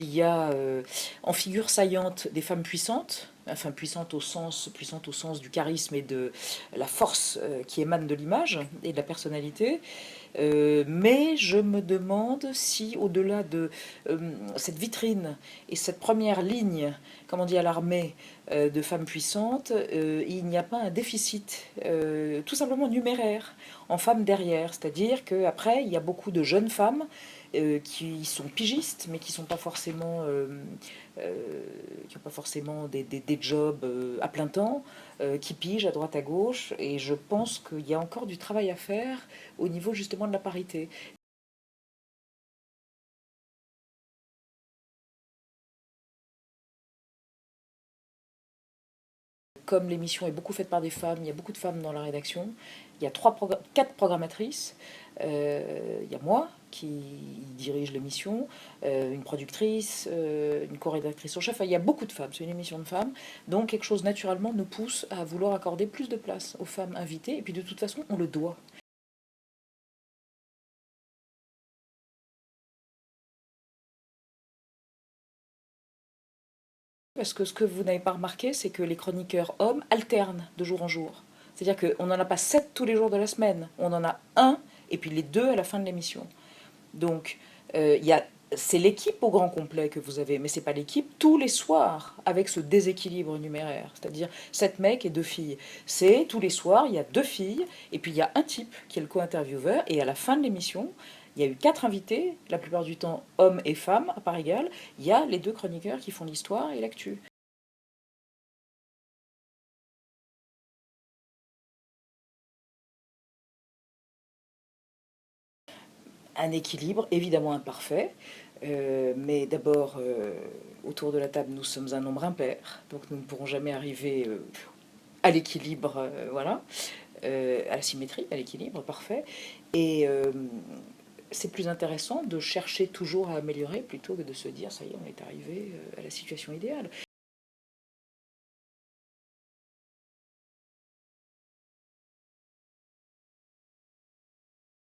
Il y a en figure saillante des femmes puissantes, enfin puissantes au sens du charisme et de la force qui émane de l'image et de la personnalité. Mais je me demande si, au-delà de cette vitrine et cette première ligne, comme on dit à l'armée, de femmes puissantes, il n'y a pas un déficit tout simplement numéraire en femmes derrière. C'est-à-dire qu'après, il y a beaucoup de jeunes femmes qui sont pigistes, mais qui sont pas forcément, qui n'ont pas forcément des jobs à plein temps, qui pigent à droite à gauche. Et je pense qu'il y a encore du travail à faire au niveau justement de la parité. Comme l'émission est beaucoup faite par des femmes, il y a beaucoup de femmes dans la rédaction. Il y a quatre programmatrices. Il y a moi qui dirige l'émission, une productrice, une co-rédactrice en chef. Enfin, il y a beaucoup de femmes, c'est une émission de femmes. Donc quelque chose naturellement nous pousse à vouloir accorder plus de place aux femmes invitées. Et puis de toute façon, on le doit. Parce que ce que vous n'avez pas remarqué, c'est que les chroniqueurs hommes alternent de jour en jour. C'est-à-dire qu'on n'en a pas 7 tous les jours de la semaine. On en a un et puis les deux à la fin de l'émission. Donc, il y a, c'est l'équipe au grand complet que vous avez, mais c'est pas l'équipe tous les soirs avec ce déséquilibre numéraire, c'est-à-dire 7 mecs et 2 filles. C'est tous les soirs, il y a 2 filles, et puis il y a un type qui est le co-intervieweur, et à la fin de l'émission, il y a eu 4 invités, la plupart du temps hommes et femmes à part égale, il y a les 2 chroniqueurs qui font l'histoire et l'actu. Un équilibre évidemment imparfait, mais d'abord, autour de la table, nous sommes un nombre impair, donc nous ne pourrons jamais arriver à l'équilibre, voilà, à la symétrie, à l'équilibre parfait. Et c'est plus intéressant de chercher toujours à améliorer plutôt que de se dire ça y est, on est arrivé à la situation idéale.